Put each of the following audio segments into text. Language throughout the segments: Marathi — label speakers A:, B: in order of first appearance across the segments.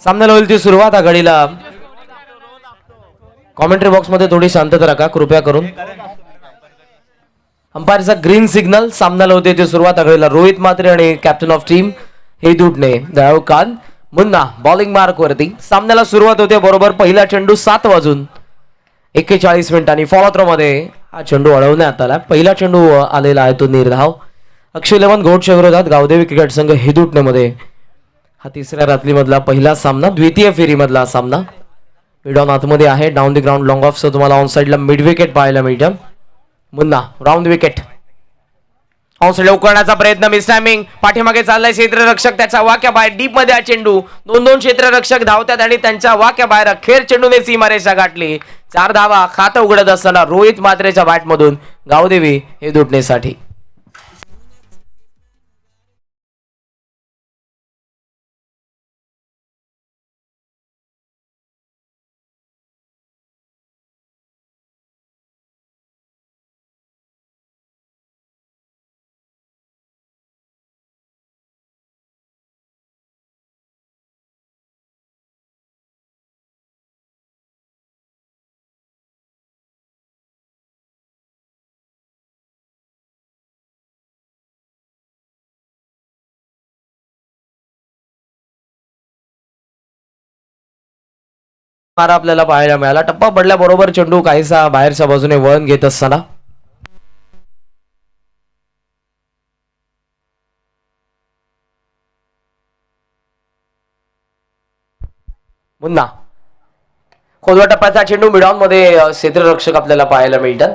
A: सामन्याला होईल ती सुरुवात. आघाडीला कॉमेंट्री बॉक्स मध्ये थोडी शांतता राखा कृपया करून. अंपायरचा ग्रीन सिग्नल. सामन्याला होते ती सुरुवात. आघाडीला रोहित म्हात्रे आणि कॅप्टन ऑफ टीम हे दुटणे दयाळू खान मुन्ना बॉलिंग मार्क वरती. सामन्याला सुरुवात होते बरोबर पहिला चेंडू 7:41 फॉलो थ्रो मध्ये हा चेंडू अडवण्यात आला. पहिला चेंडू आलेला आहे तो निर्धाव. अक्षय लेवन घोटच्या विरोधात गावदेवी क्रिकेट संघ हिदुटणे मध्ये हा तिसऱ्या रात्रीमधला पहिला सामना, द्वितीय फेरीमधला सामना. मिडॉन आतमध्ये आहे. Down the ground long off तुम्हाला ऑन साइडला मिड विकेट पाहायला मिळतं. Munna round wicket on side उकळण्याचा प्रयत्न. Miss timing. पाठीमागे चाललाय क्षेत्ररक्षक, त्याच्या वाक्या बाहेर. डीप मध्ये हा चेंडू. दोन क्षेत्ररक्षक धावतात आणि त्यांच्या वाक्या बाहेर अखेर चेंडूने सीमारेषा गाठली. 4 धावा खातं उघडत असताना रोहित म्हात्रेच्या बॅटमधून गावदेवी हे दुटणेसाठी. मारा आपल्याला पाहायला मिळाला. टप्पा पडल्याबरोबर चेंडू काहीसा बाहेरच्या बाजूने वळण घेत असताना मुन्ना खोलवा टप्प्याचा चेंडू. मिडॉन मध्ये क्षेत्ररक्षक आपल्याला पाहायला मिळतात.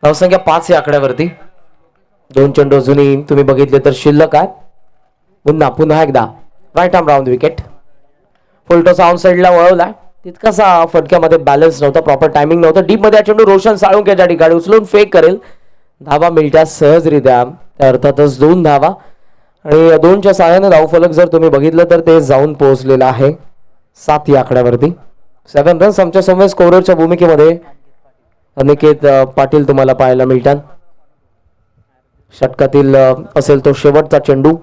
A: धावसंख्या 5 या आकड्यावरती. 2 चेंडू अजूनही तुम्ही बघितले तर शिल्लक आहे. मुन्ना पुन्हा एकदा right arm round wicket. Full toss on साइडला वळवला. तितकासा फटक्यामध्ये बॅलन्स नव्हता, प्रॉपर टायमिंग नव्हतं. डीप मध्ये चेंडू रोशन साळुंकेच्या ठिकाणी उचलून फेक करेल. धावा मिळत्या सहजरित्या. अर्थातच 2 धावा आणि 2च्या सहाय्याने धावफलक जर तुम्ही बघितलं तर ते जाऊन पोहोचलेलं आहे 7 या आकड्यावरती. 7 रन्स आमच्या समोर स्कोररच्या भूमिकेमध्ये अनिकेत पाटील तुम्हाला पाहायला मिळतात. षटकातील असेल तो शेवटचा चेंडू.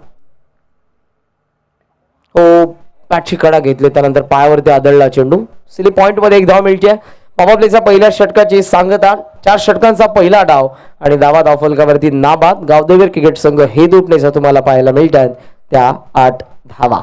A: हो पॅटची कडा घेतली, त्यानंतर पायावरती आदळला चेंडू. सिली पॉइंट मध्ये 1 धाव मिळते. पॉवर प्लेचा पहिल्या षटकाची सांगता. 4 षटकांचा पहिला डाव आणि धावफलकावरती नाबाद. गावदेवी क्रिकेट संघ हे दुटणेचा तुम्हाला पाहायला मिळतात त्या 8 धावा.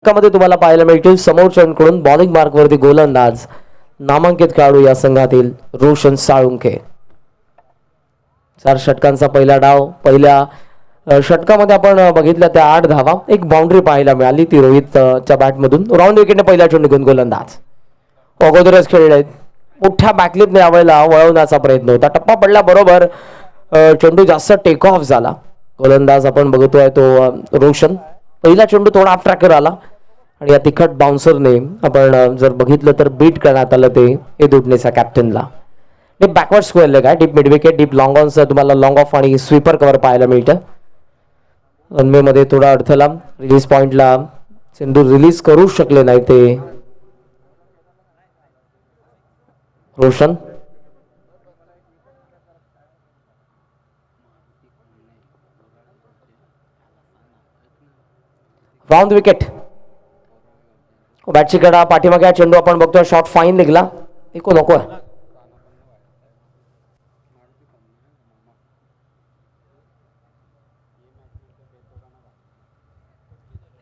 A: मध्ये तुम्हाला पाहायला मिळतील समोरच्यांकडून बॉलिंग मार्क वरती गोलंदाज नामांकित खेळाडू या संघातील रोशन साळुंके. 4 षटकांचा पहिला डाव. पहिल्या षटकामध्ये आपण बघितलं त्या 8 धावा. एक बाउंड्री पाहायला मिळाली ती रोहितच्या बॅटमधून. राऊंड विकेटने पहिला चेंडू घेऊन गोलंदाज अगोदरच खेळले. मोठ्या बॅकलिपने यावेळेला वळवण्याचा प्रयत्न होता. टप्पा पडला बरोबर चेंडू जास्त टेक ऑफ झाला. गोलंदाज आपण बघतोय तो रोशन. पहिला चेंडू थोडा ऑफ ट्रॅकर आला आणि या तिखट बाउन्सरने आपण जर बघितलं तर बीट करण्यात आलं ते हे दुटणेचा कॅप्टनला. डीप बॅकवर्ड स्क्वेअर लेग आहे. Deep mid wicket. Deep long on तुम्हाला लॉंग ऑफ आणि स्वीपर कव्हर पाहायला मिळतं. रनवे मध्ये थोडा अडथळा. रिलीज पॉइंटला चेंडू रिलीज करू शकले नाही ते रोशन. Round wicket. बॅटची कडा पाठीमागे चेंडू आपण बघतोय. शॉट फाईन निघाला. नको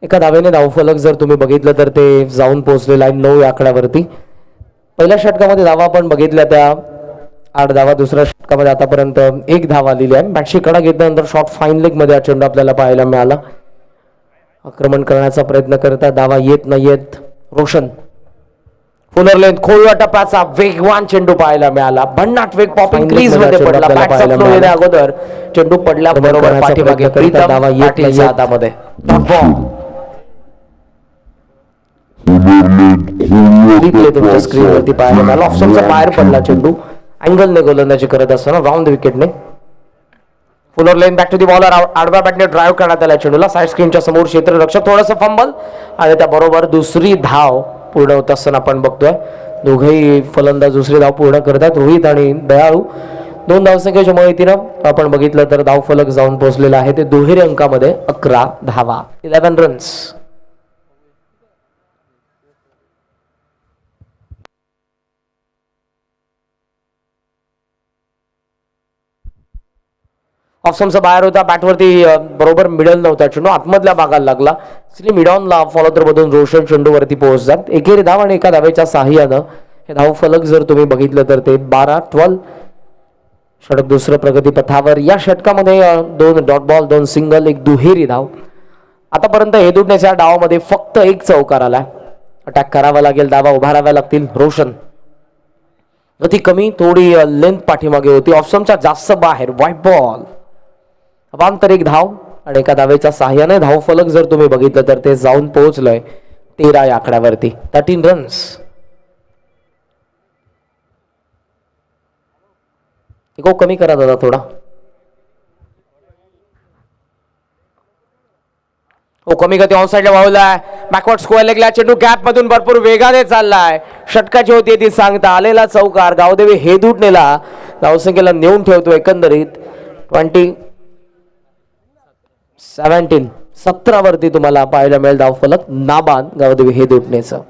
A: एका धावेने धावफलक जर तुम्ही बघितलं तर ते जाऊन पोहोचलेलं आहे 9 या आकड्यावरती. पहिल्या षटकामध्ये धावा आपण बघितल्या त्या 8 धावा, दुसऱ्या षटकामध्ये आतापर्यंत 1 धाव आलेली आहे. बॅटशी कडा घेतल्यानंतर शॉर्ट फाईन लेग मध्ये हा चेंडू आपल्याला पाहायला मिळाला. आक्रमण करण्याचा प्रयत्न करता धावा येत नाहीयेत. रोशन फुलर लेंथ खोलवा टप्प्याचा वेगवान चेंडू पाहायला मिळाला. भन्नाट वेग पॉपिंग क्रीज मध्ये पडला. बॅटचा फ्लो येण्या अगोदर चेंडू पडल्या बरोबर पाठीमागे प्रीतम पाटीलच्या हातामध्ये. तुमच्या स्क्रीनवरती पाहायला मिळाला. ऑप्शनचा बाहेर पडला चेंडू. अँगलने गोलंदाजी करत असताना राऊंड विकेटने. Fuller length back to the bowler. आडव्या बॅटने ड्राईव्ह करण्यात आला चेंडूला. साईड स्क्रीनच्या समोर क्षेत्ररक्षक थोडंसं फंबल आणि त्याबरोबर दुसरी धाव पूर्ण होत असताना आपण बघतोय. दोघेही फलंदाज दुसरी धाव पूर्ण करतात. रोहित आणि दयाळू 2 धावसंख्येच्या मदतीनं आपण बघितलं तर धावफलक जाऊन पोहोचलेला आहे. ते दुहेरी अंकामध्ये 11 धावा, 11 रन्स. ऑफसमचा बाहेर होता. बॅटवरती बरोबर मिडल नव्हता चेंडू. आतमधल्या भागाला लागला. मिड ऑनला फॉलोथ्रो मधून रोशन चेंडूवरती पोहोचतात. एकेरी धाव आणि एका धावेच्या साह्यानं हे धावफलक जर तुम्ही बघितलं तर ते 12-12. षटक दुसरं प्रगती पथावर. या षटकामध्ये 2 डॉट बॉल, 2 सिंगल, 1 दुहेरी धाव. आतापर्यंत हेदुटण्याच्या डावामध्ये फक्त 1 चौकार आलाय. अटॅक करावा लागेल, धावा उभाराव्या लागतील. रोशन गती कमी, थोडी लेंथ पाठीमागे होती. ऑफसमच्या जास्त बाहेर. White ball. अवांतर 1 धाव आणि एका धावेच्या साह्याने धावफलक जर तुम्ही बघितलं तर ते जाऊन पोहोचलंय 13 या आकड्यावरती. 13 रन्स. इको कमी करा दादा थोडा. कमी गती ऑन साईडला वाहलाय. बॅकवर्ड स्क्वेअर लेगला चेंडू गॅप मधून भरपूर वेगाने चाललाय. षटकाची होती ती सांगता आलेला चौकार. गावदेवी हेदुटणेला धावसंख्येला नेऊन ठेवतो. एकंदरीत 17 वरती तुम्हाला पाहायला मिळेल धावफलक नाबाद गावदेवी हेदुटणेचं.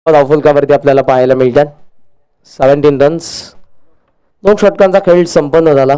A: धावफलकावरती आपल्याला पाहायला मिळतात 17 रन्स. 2 षटकांचा खेळ संपन्न झाला.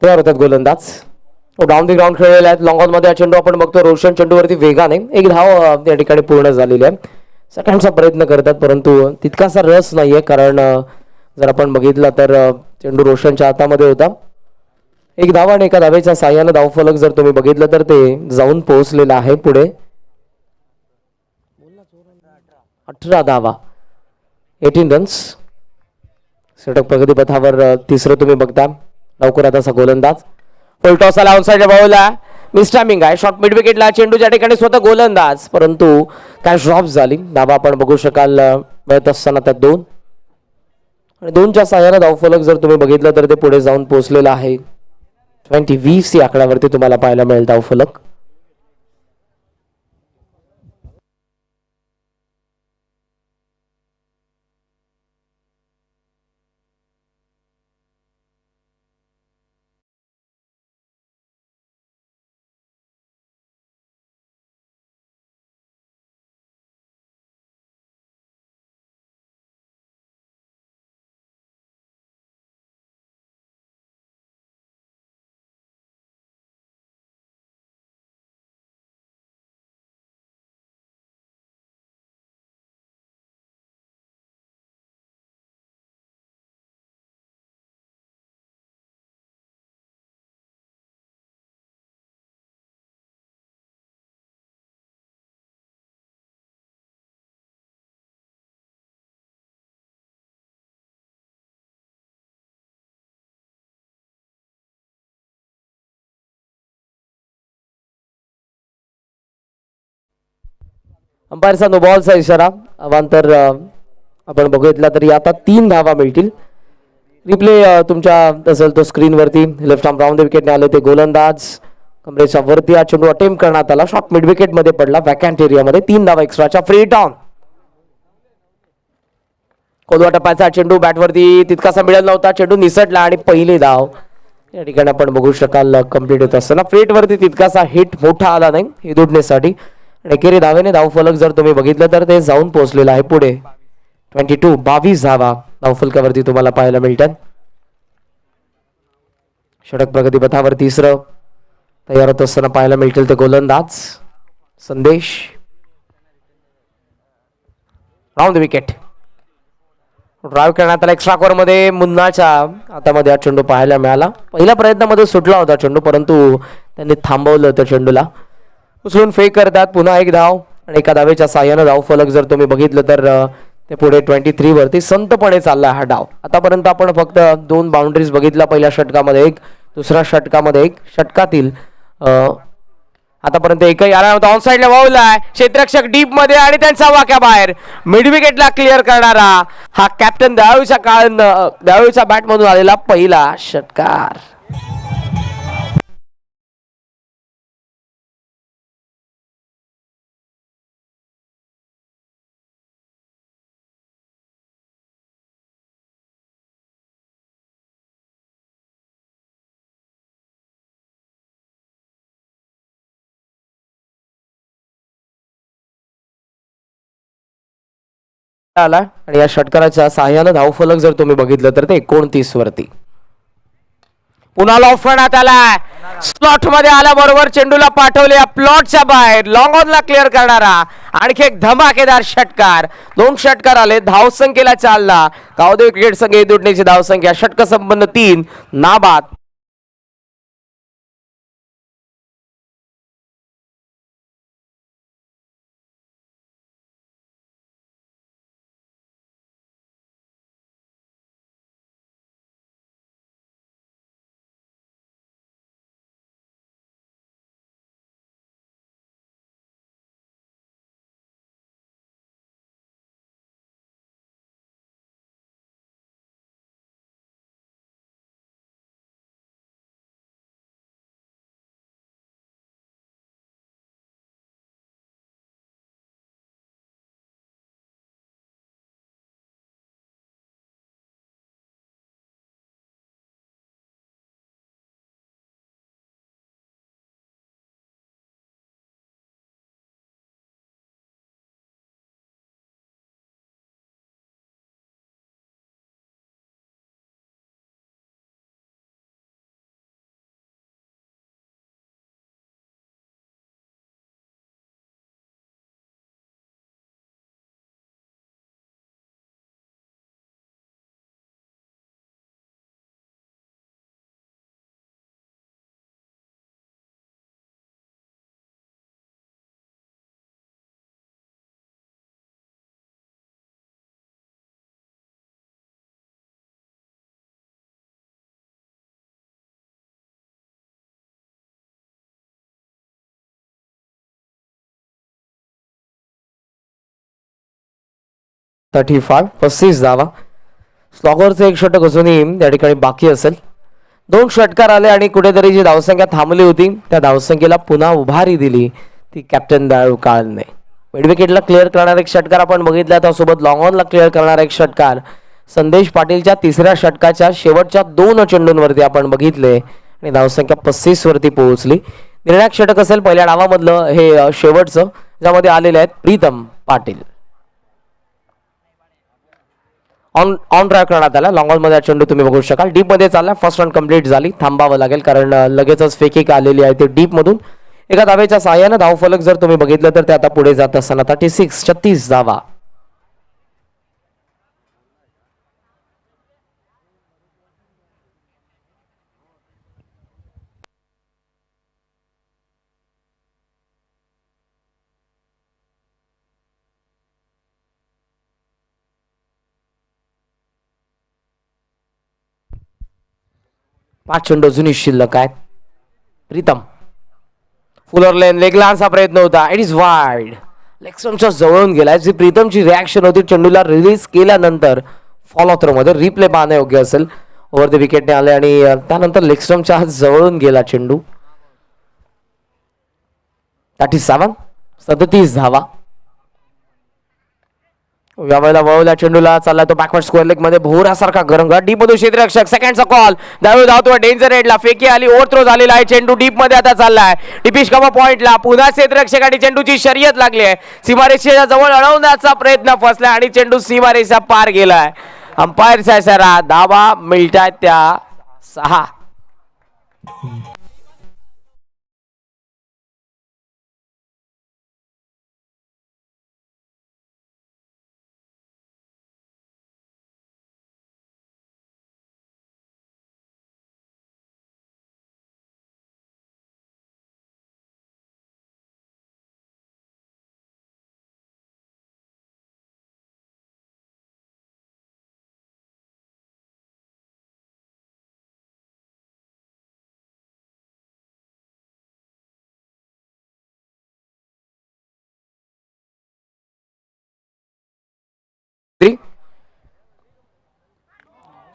A: तयार होतात गोलंदाज. डाऊन दी ग्राउंड खेळलेले आहेत. लॉंग ऑन मध्ये चेंडू आपण बघतो. रोशन चेंडूवरती वेगाने 1 धाव या ठिकाणी पूर्ण झालेली आहे. सेकंडचा प्रयत्न करतात परंतु तितकासा रस नाहीये. कारण जर आपण बघितलं तर चेंडू रोशनच्या हातामध्ये होता. 1 धाव आणि एका धावेच्या साह्यानं धावफलक जर तुम्ही बघितलं तर ते जाऊन पोहोचलेलं आहे पुढे 18 धावा, 18 रन्स. षटक प्रगती पथावर तिसरं तुम्ही बघता. लवकरात असा गोलंदाज. फुल टॉस आला. ऑनसाइड बॉलला मिस टायमिंग आहे. शॉर्ट मिड विकेटला चेंडूच्या ठिकाणी स्वतः गोलंदाज परंतु कॅच ड्रॉप झाली. धावा आपण बघू शकाल मिळत असताना त्यात 2 आणि 2च्या साह्यानं धावफलक जर तुम्ही बघितलं तर ते पुढे जाऊन पोहोचलेलं आहे 20 या आकड्यावरती तुम्हाला पाहायला मिळेल धावफलक. अंपायरचा नो बॉलचा इशारा. अवांतर आपण बघितला तरी आता 3 धावा मिळतील. रिप्ले तुमच्या असेल तो स्क्रीनवरती. लेफ्ट आर्म राऊंड विकेटने आले ते गोलंदाज. कमरेच्या वरती हा चेंडू अटेम्प्ट करण्यात आला. शॉट मिड विकेट मध्ये पडला वॅकंट एरियामध्ये. 3 धावा एक्स्ट्राच्या. Free ton. कोलवा टप्प्याचा चेंडू बॅटवरती तितकासा मिळत नव्हता. चेंडू निसटला आणि पहिली धाव या ठिकाणी आपण बघू शकाल कंप्लीट होत असताना. फ्लेट वरती तितकासा हिट मोठा आला नाही हे दुडण्यासाठी. आणि एकेरी धावेने धावफलक जर तुम्ही बघितलं तर ते जाऊन पोहोचलेलं आहे पुढे. 22 धावा धावफलकावरती तुम्हाला पाहायला मिळतात. षटक प्रगतीपथावर तिसरं तयार होत असताना पाहायला मिळतील ते गोलंदाज संदेश. Round wicket. ड्राईव्ह करण्यात आला एक्स्ट्रा कोर मध्ये. मुन्नाच्या हातामध्ये हा चेंडू पाहायला मिळाला. पहिल्या प्रयत्नामध्ये सुटला होता चेंडू परंतु त्यांनी थांबवलं होतं चेंडूला. उचलून फेक करतात. पुन्हा एक धाव आणि एका धावेच्या साह्यानं धावफलक जर तुम्ही बघितलं तर ते पुढे 23 वरती संतपणे चालला हा डाव. आतापर्यंत आपण फक्त 2 बाउंड्रीज बघितल्या. पहिल्या षटकामध्ये एक, दुसऱ्या षटकामध्ये एक. षटकातील आतापर्यंत एकही आला नव्हता. ऑन साइडला वावलाय क्षेत्ररक्षक डीप मध्ये आणि त्यांचा वाक्या बाहेर. मिड विकेटला क्लिअर करणारा हा कॅप्टन दहावीच्या बॅट मधून आलेला पहिला षटकार. आला आणि या षटकाराच्या सहाय्यानं धावफलक जर तुम्ही बघितलं तर ते 29 वरती. पुन्हा लॉफ करण्यात आलाय. स्लॉट मध्ये आल्याबरोबर चेंडूला पाठवले प्लॉटच्या बाहेर. लॉंग ऑनला क्लिअर करणारा आणखी एक धमाकेदार षटकार. 2 षटकार आले. धावसंख्येला चालला गावदेव क्रिकेट संघ दुडणीची धावसंख्या षटक संपन्न 3 नाबाद. थर्टी 35 धावा. स्लॉगरचं एक षटक अजूनही त्या ठिकाणी बाकी असेल. 2 षटकार आले आणि कुठेतरी जी धावसंख्या थांबली होती त्या धावसंख्येला पुन्हा उभारी दिली ती कॅप्टन दळू काळने. मिड विकेटला क्लिअर करणारा एक षटकार आपण बघितला. त्यासोबत लॉंग ऑनला क्लिअर करणारा एक षटकार संदेश पाटीलच्या तिसऱ्या षटकाच्या शेवटच्या 2 चेंडूंवरती आपण बघितले आणि धावसंख्या 35 वरती पोहोचली. निर्णायक षटक असेल पहिल्या डावामधलं हे शेवटचं ज्यामध्ये आलेले आहेत प्रीतम पाटील. ऑन ड्राईव्ह करण्यात आला. लॉंग ऑन मध्ये चेंडू तुम्ही बघू शकाल. डीप मध्ये चालला. फर्स्ट रन कंप्लीट झाली. थांबावं लागेल कारण लगेचच फेकिक आलेली आहे ते डीप मधून. एका धावेच्या सहाय्यानं धावफलक जर तुम्ही बघितलं तर ते आता पुढे जात असताना 36 धावा. पाच चेंडू अजूनही शिल्लक आहेत. प्रीतम फुलर लेन लेग लानचा प्रयत्न होता. It is wide. लेक्समच्या जवळून गेलाय. जी प्रीतमची रिॲक्शन होती चेंडूला रिलीज केल्यानंतर फॉलो थ्रो मध्ये रिप्ले पाहणे योग्य असेल. ओव्हर द विकेटने आले आणि त्यानंतर लेक्समच्या जवळून गेला चेंडू. 37 धावा. यावेळेला वळवल्या चेंडूला चालला तो बॅकवर्ड स्क्वेअर लेग मध्ये भोरासारखा गरम डीप मधून क्षेत्ररक्षक. सेकंडचा कॉल. धाव धावतो डेंजर हेडला. फेकी आली. ओव्हर थ्रो झालेला आहे. चेंडू डीप मध्ये आता चाललाय. डिपिश कमा पॉइंटला. पुन्हा क्षेत्ररक्षक आणि चेंडूची शर्यत लागली आहे. सीमारेषेच्या जवळ अडवण्याचा प्रयत्न फसला आणि चेंडू सीमारेषा पार गेलाय. अंपायरचा इशारा. धावा मिळतात त्या 6.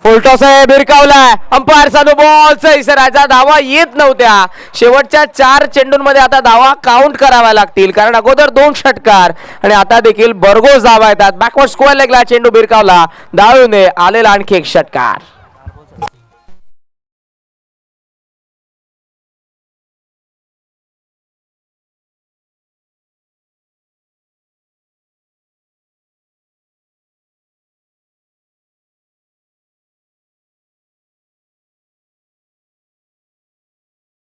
A: फुलटॉस आहे. भिरकावलाय. अंपायरचा नो बॉलचा इशारा. धावा येत नव्हत्या. शेवटच्या 4 चेंडूंमध्ये आता धावा काउंट कराव्या लागतील कारण अगोदर 2 षटकार आणि आता देखील भरघोस धावा येतात. बॅकवर्ड स्क्वेअर लेगला चेंडू भिरकावला. धावेने आलेला आणखी एक षटकार.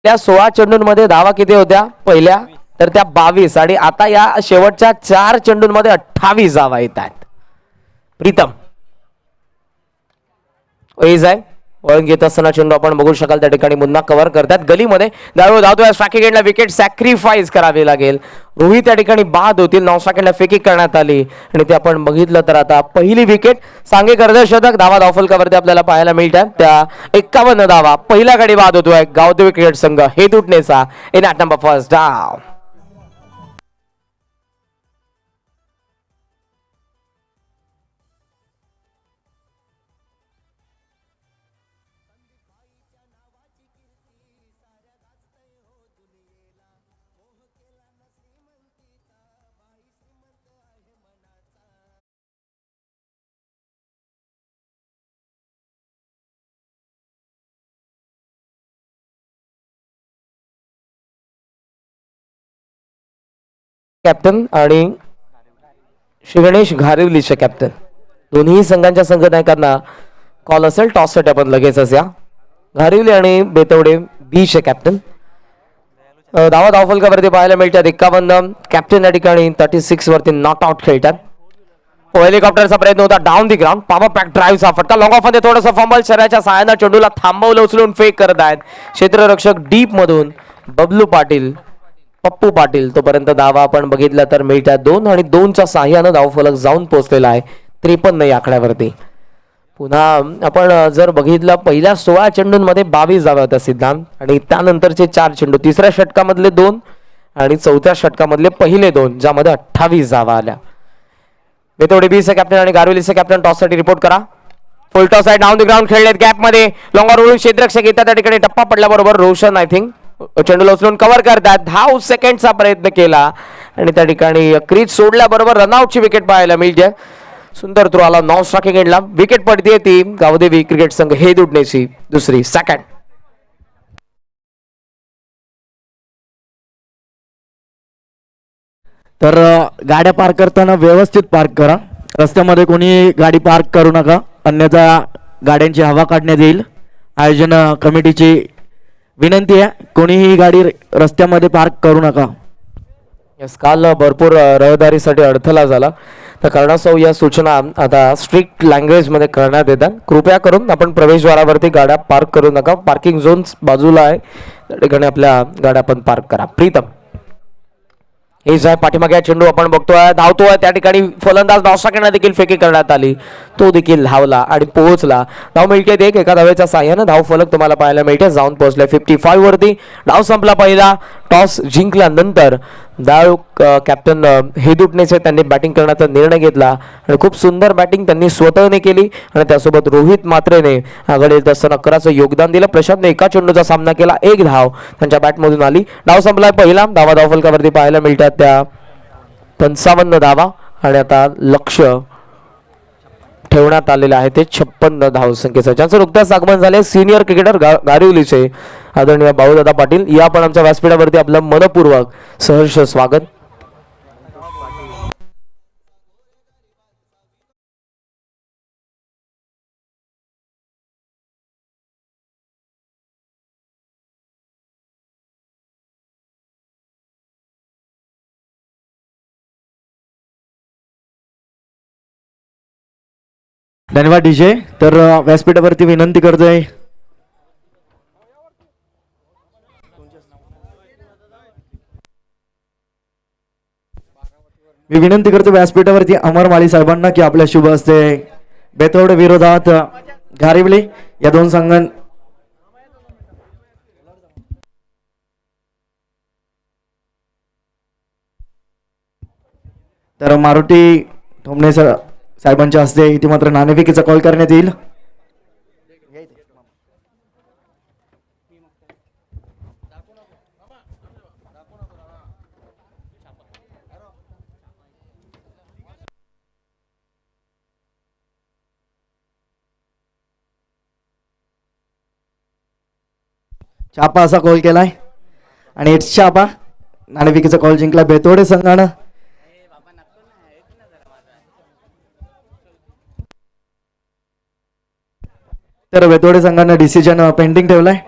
A: त्या 16 चेंडूंमध्ये धावा किती होत्या पहिल्या तर त्या 22 आणि आता या शेवटच्या 4 चेंडूंमध्ये 28 धावा येतात. प्रीतम एज आहे. वळून घेत असताना चेंडू आपण बघू शकाल त्या ठिकाणी पुन्हा कव्हर करतात. गलीमध्ये धावतोय. स्ट्रायकिंग एंडला विकेट सॅक्रिफाईस करावी लागेल. रोहित त्या ठिकाणी बाद होतील. 9 सेकंडला फेकी करण्यात आली आणि ते आपण बघितलं तर आता पहिली विकेट सांगे अर्धशतक. धावा धावफलकावरती आपल्याला पाहायला मिळतात त्या 51 धावा. पहिला गडी बाद होतोय गावदेवी क्रिकेट संघ हे तुटण्याचा इन ॲट नंबर फर्स्ट डाव. कॅप्टन आणि श्री गणेश घारिवलीचे कॅप्टन दोन्ही संघांच्या संघनायकांना कॉल असेल. टॉस साठी आपण लगेचच या. घारिवली आणि बेतवडे बीचे कॅप्टन. धावा धावफलकावरती पाहायला मिळतात 51. कॅप्टन या ठिकाणी 36 वरती नॉट आउट खेळतात. हेलिकॉप्टरचा प्रयत्न होता down the ground. Power back ड्राईव्हचा फटका. लॉंग ऑफ मध्ये थोडंसं फंबल शरीराच्या सहाय्यानं चेंडूला थांबवलं उचलून फेक करत आहेत क्षेत्ररक्षक डीप मधून बबलू पाटील पप्पू पाटील. तोपर्यंत धावा आपण बघितला तर मिळतात 2 आणि 2च्या सहाय्यानं धावफलक जाऊन पोहोचलेला आहे 53 या आकड्यावरती. पुन्हा आपण जर बघितलं पहिल्या 16 चेंडूंमध्ये 22 धावा होत्या सिद्धांत आणि त्यानंतरचे 4 चेंडू. तिसऱ्या षटकामधले 2 आणि चौथ्या षटकामधले पहिले 2 ज्यामध्ये 28 धावा आल्या. बेतवडे बीचे कॅप्टन आणि गारवेलीचे कॅप्टन टॉस साठी रिपोर्ट करा. फुल टॉस आहे. डाऊन द ग्राउंड खेळलेत गॅप मध्ये. लॉंगर उडून क्षेत्ररक्षक येतात त्या ठिकाणी. टप्पा पडल्याबरोबर रोशन आय थिंक चेंडूला उचलून कव्हर करतात. 10 सेकंडचा प्रयत्न केला आणि त्या ठिकाणी क्रीज सोडल्याबरोबर रनआउटची विकेट पाहायला मिळते. सुंदर थ्रो आला. 9 स्ट्रायकिंग एंडला विकेट पडते ती गावदेवी क्रिकेट संघ हे दुडण्याची दुसरी सेकंड.
B: तर गाड्या पार्क करताना व्यवस्थित पार्क करा. रस्त्यामध्ये कोणी गाडी पार्क करू नका अन्यथा गाड्यांची हवा काढण्यात येईल. आयोजन कमिटीची विनंती आहे कोणीही गाडी रस्त्यामध्ये पार्क करू नका.
A: काल भरपूर रहदारीसाठी अडथळा झाला तर कारणास्तव या सूचना आता स्ट्रिक्ट लँग्वेज मध्ये करण्यात येतात. कृपया करून आपण प्रवेशद्वारावरती गाड्या पार्क करू नका. पार्किंग झोन बाजूला आहे त्या ठिकाणी आपल्या गाड्या पण पार्क करा. प्रीतम हे जे पाठीमागे चेंडू आपण बघतोय धावतोय त्या ठिकाणी फलंदाज धावसाकडनं देखील फेकी करण्यात आली. तो देखील धावला आणि पोहोचला. धाव मिळते एक एका धावेच्या साह्यानं धाव फलक तुम्हाला पाहायला मिळते जाऊन पोहोचले 55 वरती. धाव संपला पहिला. टॉस जिंकल्यानंतर डाव कॅप्टन हे दुटणेचे त्यांनी बॅटिंग करण्याचा निर्णय घेतला आणि खूप सुंदर बॅटिंग त्यांनी स्वतःने केली आणि त्यासोबत रोहित मात्रेने आघाडी येत असताना कराचं योगदान दिलं. प्रशांतने एका चेंडूचा सामना केला, एक धाव त्यांच्या बॅटमधून आली. डाव संपलाय पहिला. धावा फलकावरती पाहायला मिळतात त्या 55 धावा आणि आता लक्ष ठेवण्यात आलेले आहे ते 56 धावसंख्येचं, ज्यांचं नुकत्याच आगमन झाले सिनियर क्रिकेटर गारिवलीचे आदरणीय भाऊदादा पाटील. या पण आमच्या व्यासपीठावरती आपलं मनपूर्वक सहर्ष स्वागत.
B: धन्यवाद डीजे. तर व्यासपीठावरती विनंती करतोय मी विनंती करतो व्यासपीठावरती अमर माळी साहेबांना की आपल्या शुभ हस्ते बेतवड विरोधात घारिवली या दोन संघां तर मारुती ठोंबणे साहेबांच्या हस्ते इथे मात्र नाणेफेकीचा कॉल करण्यात येईल. छापा असा कॉल केलाय आणि इट्स छापा. नाणेफेकीचा कॉल जिंकला बेतोडे संघानं. तर बेतोडे संघानं डिसिजन पेंडिंग ठेवलाय.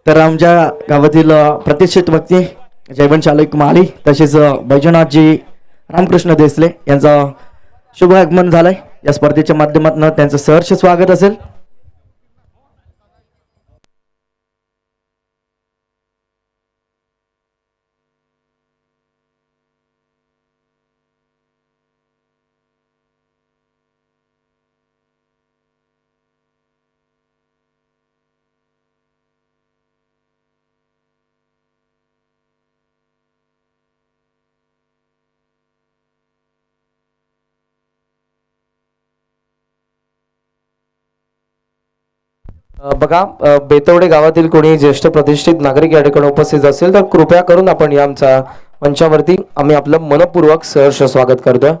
B: तर आमच्या गावातील प्रतिष्ठित व्यक्ती जयवंत चालक माळी तसेच बैजनाथजी रामकृष्ण देसले यांचा शुभ आगमन झालंय. या स्पर्धेच्या माध्यमातून त्यांचं सहर्ष स्वागत असेल.
A: बघा बेतवडे गावातील कोणी ज्येष्ठ प्रतिष्ठित नागरिक या ठिकाणी उपस्थित असेल तर कृपया करून आपण या आमच्या मंचावरती आम्ही आपलं मनपूर्वक सहर्ष स्वागत करतोय.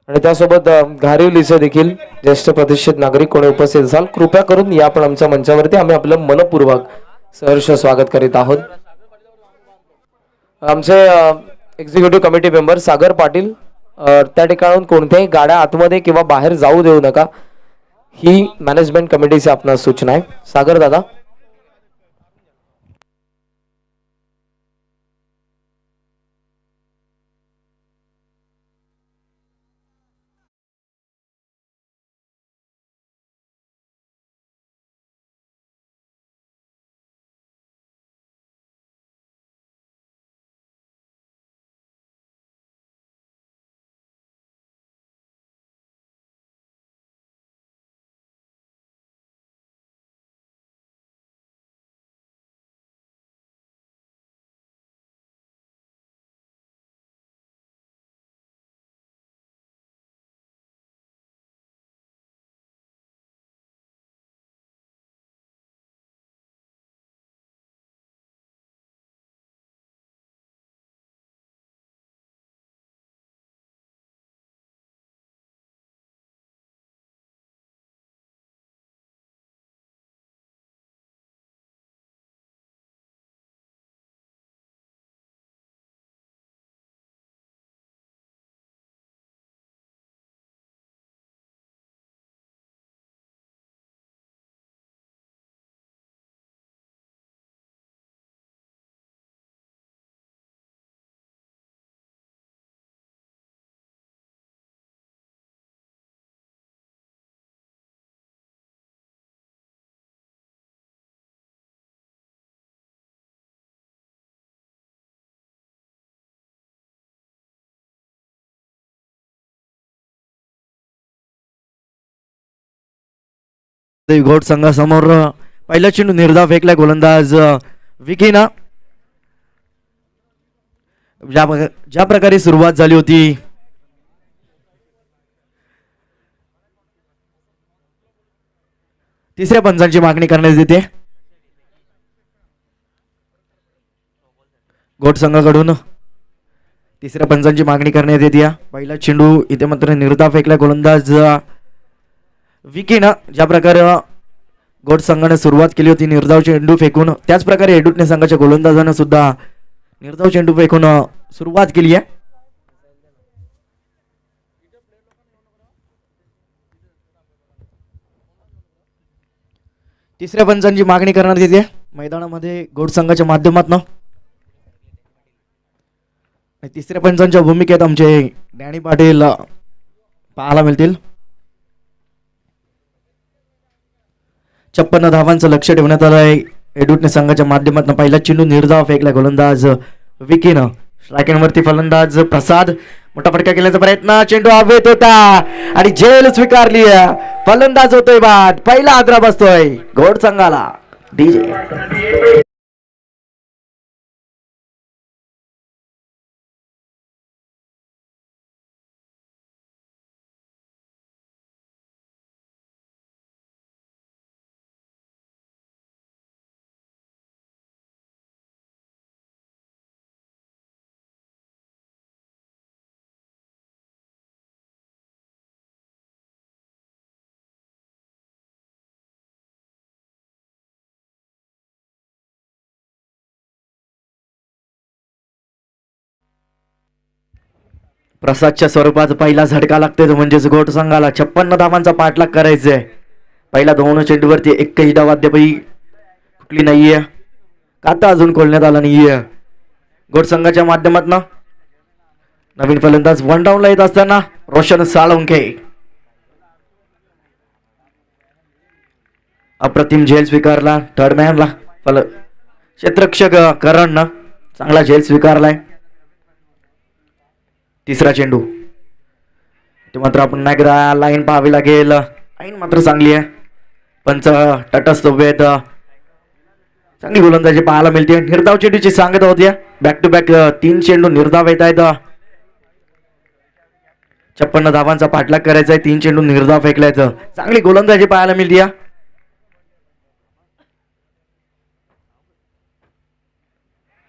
A: आणि त्यासोबत घारिवलीचे देखील ज्येष्ठ प्रतिष्ठित नागरिक कोणी उपस्थित असाल कृपया करून या आपण आमच्या मंचावरती आम्ही आपलं मनपूर्वक सहर्ष स्वागत करीत आहोत. आमचे executive committee member Sagar Patil त्या ठिकाणाहून कोणत्याही गाड्या आतमध्ये किंवा बाहेर जाऊ देऊ नका, ही मॅनेजमेंट कमिटीची आपणास सूचना आहे. सागर दादा.
B: घोट संघासमोर पहिला चेंडू निर्धाव फेकलाय गोलंदाज विकीना. ज्या प्रकारे सुरुवात झाली होती तिसऱ्या पंचांची मागणी करण्यात येते घोट संघाकडून. तिसऱ्या पंचांची मागणी करण्यात येते. या पहिला चेंडू इथे मात्र निर्धाव फेकलाय गोलंदाज विकीनं. ज्या प्रकारे घोट संघाने सुरुवात केली होती निर्धाव चेंडू फेकून, त्याच प्रकारे एडुटणे संघाच्या गोलंदाजानं सुद्धा निर्धाव चेंडू फेकून सुरुवात केली आहे. तिसऱ्या पंचांची मागणी करण्यात येते मैदानामध्ये घोट संघाच्या माध्यमातून. तिसऱ्या पंचांच्या भूमिकेत आमचे डॅनी पाटील पाहायला मिळतील. 56 धावांचं लक्ष ठेवण्यात आलं आहे एडुटणे संघाच्या माध्यमातून. पहिला चेंडू निर्धाव फेकला गोलंदाज विकीनं. स्ट्रायकिंगवरती फलंदाज प्रसाद. मोठा फटका केल्याचा प्रयत्न, चेंडू हवेत होता आणि झेल स्वीकारली. फलंदाज होतोय बाद. पहिला आद्रा बसतोय घोट संघाला. डीजे प्रसादच्या स्वरूपात पहिला झटका लागतोय, म्हणजेच घोट संघाला 56 धावांचा पाठलाग करायचा. पहिला 2 चेंडूवरती एकही धाव अद्यापही कुठली नाहीये. खाता अजून खोलण्यात आला नाहीये घोट संघाच्या माध्यमातून. नवीन फलंदाज वन डाऊनला येत असताना रोशन साळुंखे. अप्रतिम झेल स्वीकारला थर्ड मॅनला. क्षेत्ररक्षक करण चांगला झेल स्वीकारलाय. तिसरा चेंडू ते मात्र आपण एकदा लाईन पाहावी लागेल. लाईन मात्र चांगली आहे. पंच तटस्थ उभे आहेत. चांगली गोलंदाजी पाहायला मिळते. निर्धाव चेंडूची सांगता होती. बॅक टू बॅक 3 चेंडू निर्धाव येत आहेत. 56 धावांचा पाठलाग करायचा आहे. 3 चेंडू निर्धाव फेकलायच. चांगली गोलंदाजी पाहायला मिळते.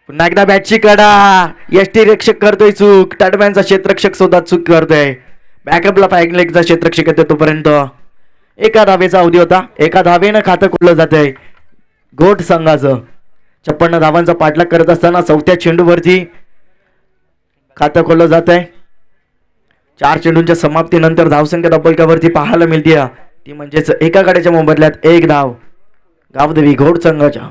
B: पुन्हा एकदा बॅटची कडा. यष्टी रक्षक करतोय चूक. तटमॅनचा क्षेत्ररक्षक सुद्धा चूक करतोय. बॅकअपला फायरिंगचा क्षेत्ररक्षक येतो तोपर्यंत एका धावेचा अवधी होता. एका धावेनं खातं खोललं जात आहे घोट संघाचं. 56 धावांचा पाठलाग करत असताना 4थ्या चेंडूवरती खातं खोललं जात आहे. 4 चेंडूंच्या समाप्तीनंतर धावसंख्या डबलकावरती पाहायला मिळते. ती म्हणजेच एका गाड्याच्या मोबदल्यात 1 धाव गावदेवी घोट संघाच्या.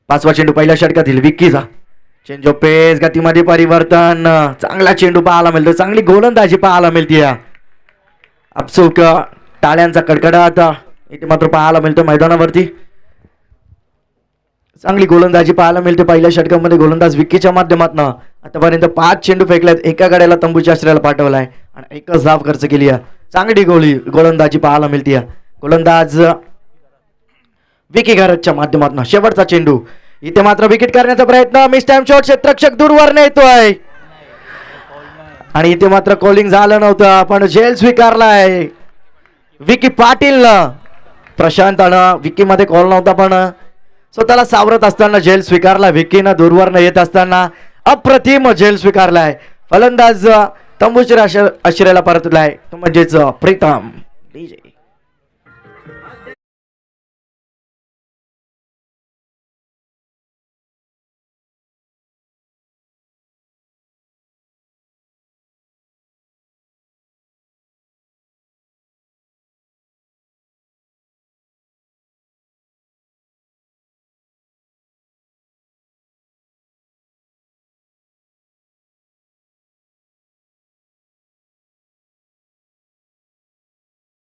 B: पाचवा चेंडू पहिल्या षटकातील विक्कीचा. चेंज ऑफ पेस गतीमध्ये परिवर्तन. चांगला चेंडू पाहायला मिळतो. चांगली गोलंदाजी पाहायला मिळते. अपसूक टाळ्यांचा कडकडाट इथे मात्र पाहायला मिळतो मैदानावरती. चांगली गोलंदाजी पाहायला मिळते पहिल्या षटकामध्ये गोलंदाज विक्कीच्या माध्यमातून. आतापर्यंत 5 चेंडू फेकल्यात. एका गाड्याला तंबूच्या आश्रयाला पाठवलाय आणि एकच धाव खर्च केली आहे. चांगली गोलंदाजी पाहायला मिळते. गोलंदाज विकी घरच्या माध्यमातून. शेवटचा चेंडू इथे मात्र विकेट करण्याचा प्रयत्न. Miss time shot. क्षेत्ररक्षक दूरवर येतोय आणि इथे मात्र कॉलिंग झालं नव्हतं पण झेल स्वीकारलाय विकी पाटील. प्रशांतानं विकी मध्ये कॉल नव्हता पण स्वतःला सावरत असताना झेल स्वीकारला. विकीनं दूरवर येत असताना अप्रतिम झेल स्वीकारलाय. फलंदाज तंबूच्या आश्रयाला परतलाय तो म्हणजेच प्रीतम. डीजे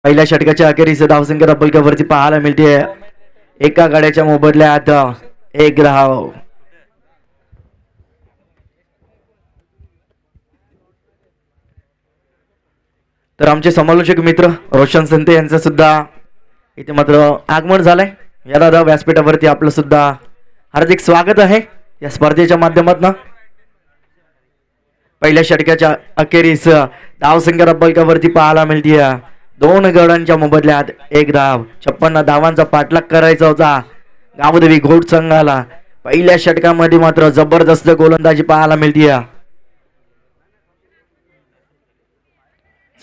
B: पहिल्या षटकाच्या अखेरीस धावसंख्या डबलकावरती पाहायला मिळते. एका गाड्याच्या मोबदल्यात 1 धाव. तर आमचे समालोचक मित्र रोशन संते यांचं सुद्धा इथे मात्र आगमन झालंय. या दादा व्यासपीठावरती आपलं सुद्धा हार्दिक स्वागत आहे या स्पर्धेच्या माध्यमातून. पहिल्या षटकाच्या अखेरीस धावसंख्या बलकावरती पाहायला मिळते. 2 गडांच्या मोबदल्यात 1 धाव. 56 धावांचा पाठलाग करायचा होता गावदेवी घोट संघाला. पहिल्या षटकामध्ये मात्र जबरदस्त गोलंदाजी पाहायला मिळते.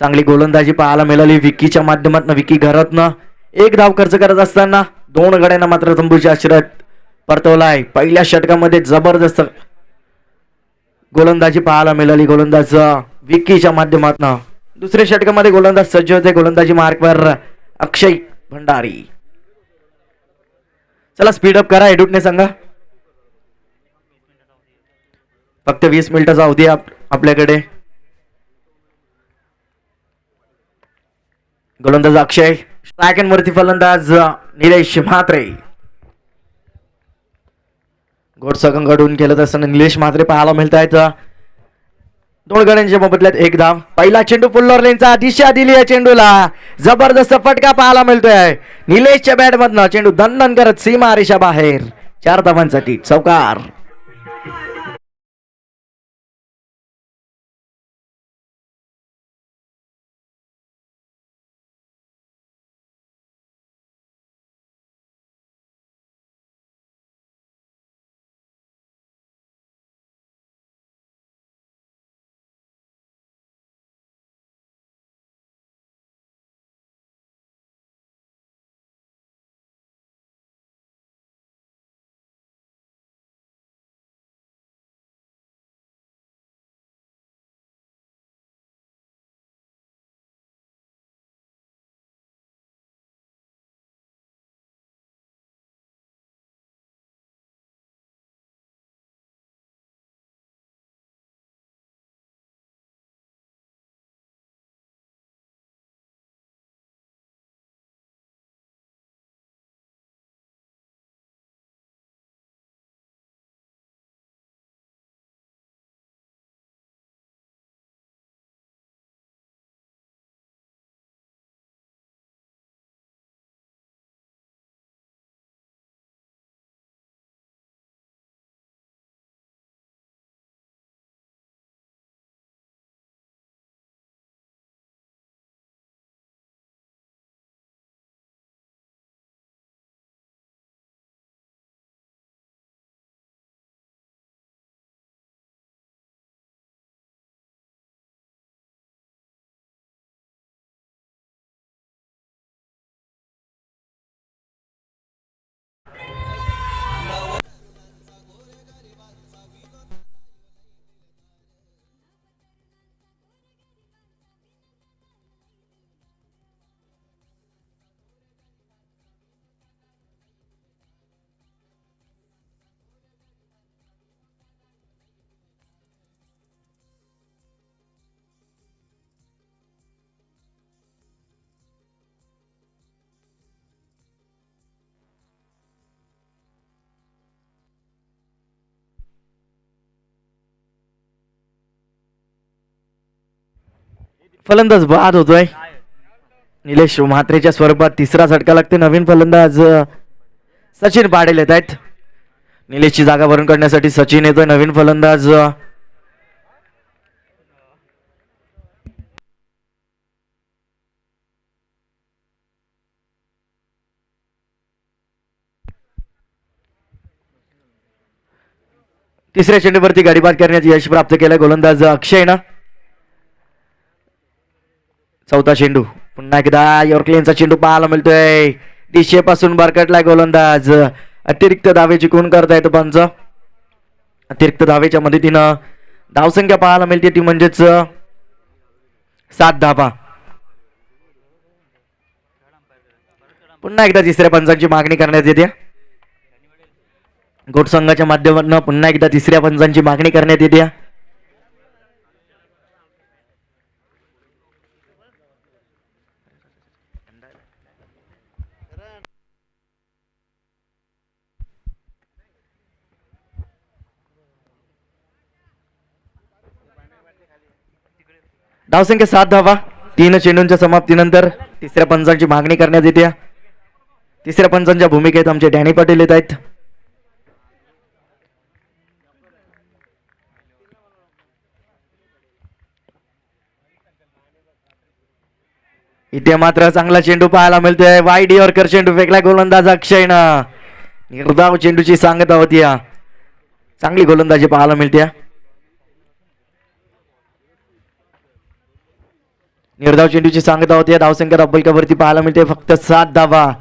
B: चांगली गोलंदाजी पाहायला मिळाली विकीच्या माध्यमातून. विकी घरातनं 1 धाव खर्च करत असताना 2 गड्यांना मात्र तंबूच्या आश्रयात परतवलाय. पहिल्या षटकामध्ये जबरदस्त गोलंदाजी पाहायला मिळाली गोलंदाज विकीच्या माध्यमातून. दुसऱ्या षटकामध्ये गोलंदाज सज्ज होते गोलंदाजी मार्कवर अक्षय भंडारी. चला स्पीडअप करा एडूटने सांगा. फक्त 20 मिनिटाचा अवधी आपल्याकडे. गोलंदाज अक्षय. स्ट्रायकन वरती फलंदाज निलेश म्हात्रे. घोडसंघाकडून खेळत असताना निलेश म्हात्रे पाहायला मिळत आहेत. 2 गड्यांच्या मोबदल्यात 1 धाव. पहिला चेंडू फुल्लर लेनचा दिशा दिली आहे चेंडूला. जबरदस्त फटका पाहायला मिळतोय निलेशच्या बॅट मधनं. चेंडू दणदण करत सीमा रेषा बाहेर. 4 धावांसाठी चौकार. फलंदाज बाद होतोय. निलेश म्हात्रेच्या स्वरूपात तिसरा झटका लागते. नवीन फलंदाज सचिन पाटील येत आहेत. निलेशची जागा भरून काढण्यासाठी सचिन येतोय. नवीन फलंदाज तिसऱ्या चेंडूवरती गाडी बाद करण्यात यश प्राप्त केलं गोलंदाज अक्षयनं. चौथा चेंडू पुन्हा एकदा यॉर्कलेनचा चेंडू पाहायला मिळतोय. दिशेपासून बरकटलाय गोलंदाज. अतिरिक्त धावे जिंकून करता येतो पंच. अतिरिक्त धावेच्या मदतीनं धावसंख्या पाहायला मिळते ती म्हणजेच 7 धावा. पुन्हा एकदा तिसऱ्या पंचांची मागणी करण्यात येते. घोट संघाच्या माध्यमातून पुन्हा एकदा तिसऱ्या पंचांची मागणी करण्यात येते. धावसंख्या 7 धावा. 3 चेंडूंच्या समाप्तीनंतर तिसऱ्या पंचांची मागणी करण्यात येते. तिसऱ्या पंचांच्या भूमिकेत आमचे डॅनी पाटील येत आहेत. इथे मात्र चांगला चेंडू पाहायला मिळतोय. वाईड यॉर्कर चेंडू फेकला गोलंदाज अक्षयनं. निर्धाव चेंडूची सांगता होती. चांगली गोलंदाजी पाहायला मिळते. निर्धाव चेंडूची सांगता होती. धावसंख्या धावफलकावरती पाहायला मिळते फक्त 7 धावा.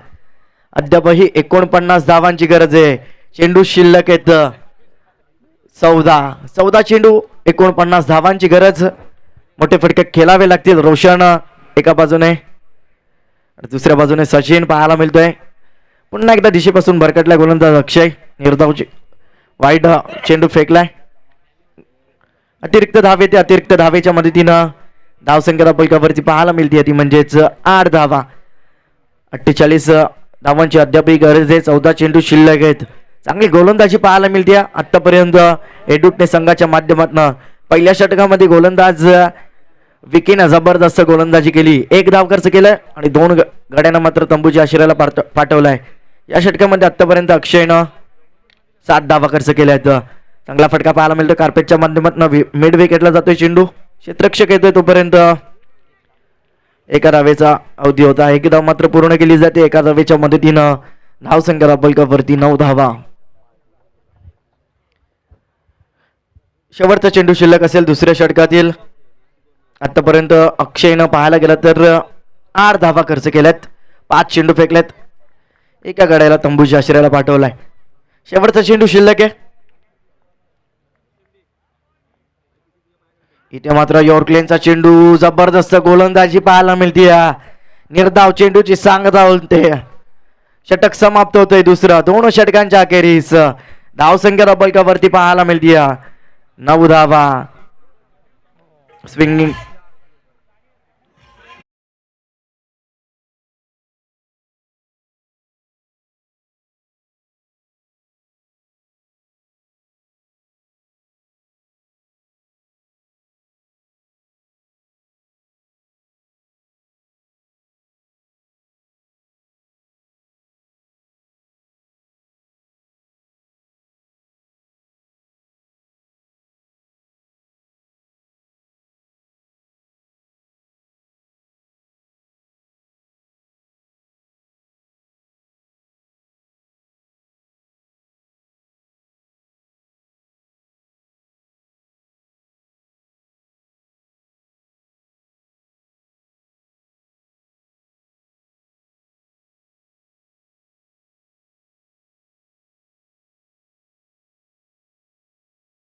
B: अद्यापही 49 धावांची गरज आहे. चेंडू शिल्लक आहेत 14 चेंडू 49 धावांची गरज. मोठे फटके खेळावे लागतील. रोशन एका बाजूने दुसऱ्या बाजूने सचिन पाहायला मिळतोय. पुन्हा एकदा दिशेपासून भरकटला गोलंदाज अक्षय. निर्धावची वाईट चेंडू फेकलाय. अतिरिक्त धाव येते. अतिरिक्त धावेच्या मदतीनं धावसंख्या फलकावरती पाहायला मिळते ती म्हणजेच 8 धावा. 48 धावांची अद्यापही गरज आहे. 14 चेंडू शिल्लक आहेत. चांगली गोलंदाजी पाहायला मिळते. आतापर्यंत एडुटने संघाच्या माध्यमातून पहिल्या षटकामध्ये गोलंदाज विकीनं जबरदस्त गोलंदाजी केली. 1 धाव खर्च केलाय आणि 2 गड्यांना मात्र तंबूच्या आश्रयाला पाठवलाय. या षटकामध्ये आतापर्यंत अक्षयनं 7 धावा खर्च केल्या आहेत. चांगला फटका पाहायला मिळतो. कार्पेटच्या माध्यमातून मिड विकेटला जातोय चेंडू. क्षेत्ररक्षक येतोय तोपर्यंत एका धावेचा अवधी होता. 1 धाव मात्र पूर्ण केली जाते. एका धावेच्या मदतीनं धावसंख्या फलकावरती 9 धावा. शेवटचा चेंडू शिल्लक असेल दुसऱ्या षटकातील. आतापर्यंत अक्षयनं पाहायला गेलं तर 8 धावा खर्च केल्यात. 5 चेंडू फेकल्यात. एका गड्याला तंबूच्या आश्रयाला पाठवलाय. शेवटचा चेंडू शिल्लक आहे. इथे मात्र यॉर्कलेनचा चेंडू. जबरदस्त गोलंदाजी पाहायला मिळते. निर्धाव चेंडूची सांगता होते. षटक समाप्त होतोय दुसरं. 2 षटकांच्या अखेरीस धावसंख्या फलकावरती पाहायला मिळते 9 धावा. स्विंगिंग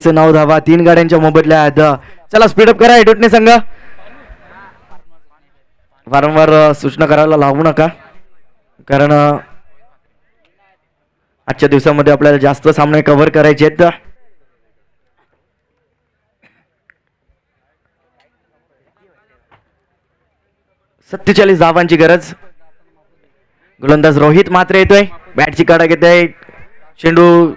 B: चे 9 धावा. 3 गाड्यांच्या मोबदल्या आहेत. चला स्पीडअप करा एडुटने संघ. वारंवार सूचना करायला लावू नका कारण आजच्या दिवसामध्ये आपल्याला जास्त सामने कव्हर करायचे आहेत. 47 धावांची गरज. गोलंदाज रोहित मात्र येतोय. बॅटची काढा घेत आहे. चेंडू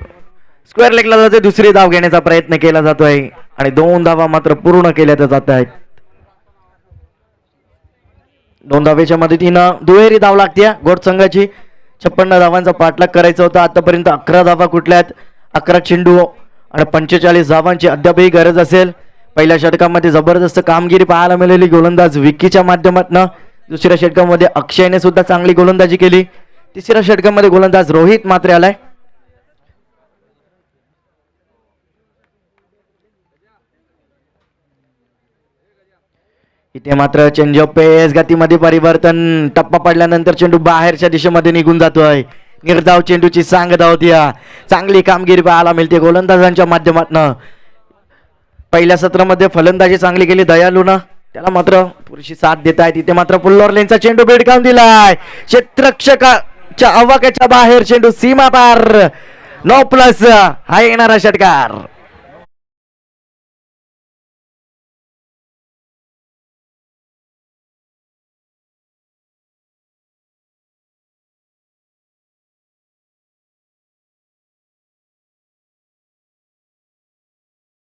B: स्क्वेअर लेगला जातोय. दुसरी धाव घेण्याचा प्रयत्न केला जातोय आणि 2 धावा मात्र पूर्ण केल्या जात आहेत. 2 धावेच्या मदतीनं दुहेरी धाव लागते गोड संघाची. 56 धावांचा पाठलाग करायचा होता. आतापर्यंत 11 धावा कुठल्यात. 11 चेंडू आणि 45 धावांची अद्यापही गरज असेल. पहिल्या षटकामध्ये जबरदस्त कामगिरी पाहायला मिळाली गोलंदाज विकीच्या माध्यमातून. दुसऱ्या षटकामध्ये अक्षयने सुद्धा चांगली गोलंदाजी केली. तिसऱ्या षटकामध्ये गोलंदाज रोहित मात्र आलाय. इथे मात्र चेंजअप पेस गतीमध्ये परिवर्तन. टप्पा पडल्यानंतर चेंडू बाहेरच्या दिशेमध्ये निघून जातोय. निर्धाव चेंडूची सांगता होती. चांगली कामगिरी पाहायला मिळते गोलंदाजांच्या माध्यमातून. पहिल्या सत्रामध्ये फलंदाजी चांगली केली दयालूनं. त्याला मात्र पुरेशी साथ देत आहे. तिथे मात्र पुल्लोर लेनचा चेंडू भिडकावून दिलाय. क्षेत्ररक्षकाच्या आवाक्याच्या बाहेर चेंडू सीमा पार. 9+ हा येणारा षटकार.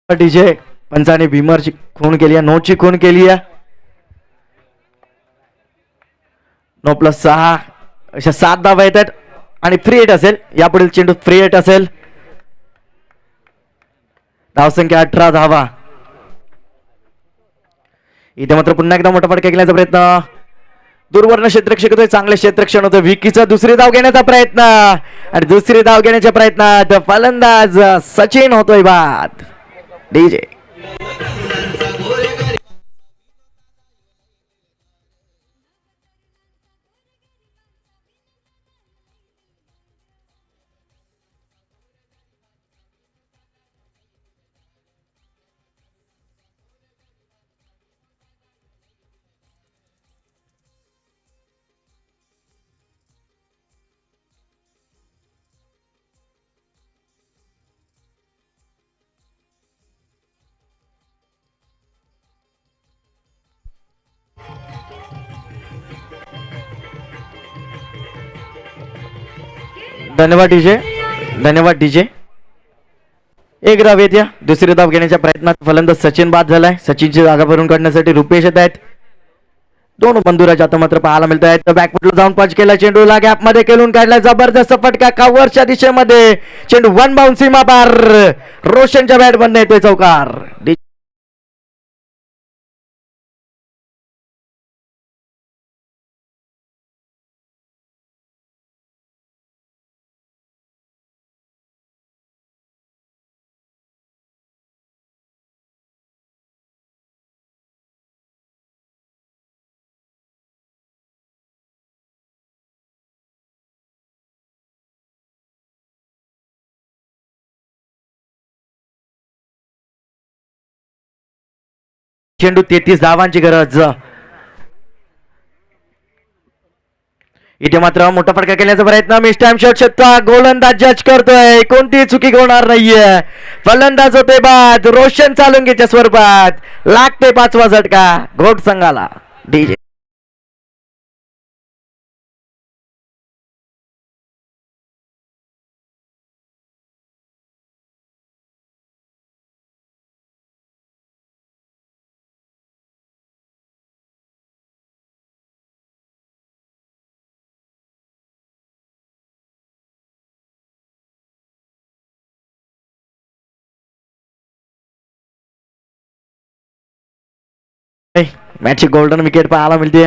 B: डीजे पंचाने भीमरची खून केली आहे. नोची खून केली आहे. 9+6 अशा 7 धावा येतात आणि फ्री हिट असेल. यापुढील चेंडू फ्री हिट असेल. धावसंख्या 18 धावा. इथे मात्र पुन्हा एकदा मोठा फटका केल्याचा प्रयत्न. दूरवर्ण क्षेत्ररक्षक होतोय. चांगले क्षेत्ररक्षण होतं. विकीचा दुसरी धाव घेण्याचा प्रयत्न आणि दुसरी धाव घेण्याच्या प्रयत्नात फलंदाज सचिन होतोय बाद. डीजे धन्यवाद डीजे. धन्यवाद डीजे. एक धाव येत्या. दुसरी धाव घेण्याच्या प्रयत्नात फलंदाज सचिन बाद झालाय. सचिनची जागा भरून काढण्यासाठी रुपेश येत आहेत. दोन बंधुराज आता मात्र पाहायला मिळत आहेत. बॅकफुटला जाऊन पंच केला. चेंडूला गॅप मध्ये केलून काढला. जबरदस्त फटका कव्हरच्या दिशेमध्ये. चेंडू वन बाउंड सीमा पार. रोशनच्या बॅट मध्ये येतोय चौकार. चेंडू 33 धावांची गरज. इथे मात्र मोठा फटका केल्याचा प्रयत्न. मिस टाइम शॉट शतका. गोलंदाज जज करतोय. कोणती चुकी होणार नाहीये. फलंदाज होते बाद. रोशन चालुंगीच्या स्वरूपात लागते 5वा झटका घोट संघाला. डीजे मॅचची गोल्डन विकेट पाहायला मिळते.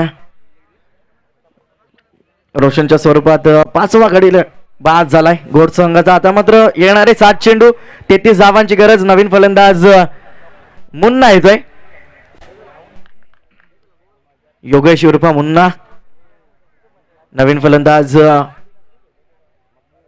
B: रोशनच्या स्वरूपात 5वा गडीला बाद झालाय घोट संघाचा. आता मात्र येणारे 7 चेंडू 33 धावांची गरज. नवीन फलंदाज मुन्ना येतोय. योगेश उर्फा मुन्ना. नवीन फलंदाज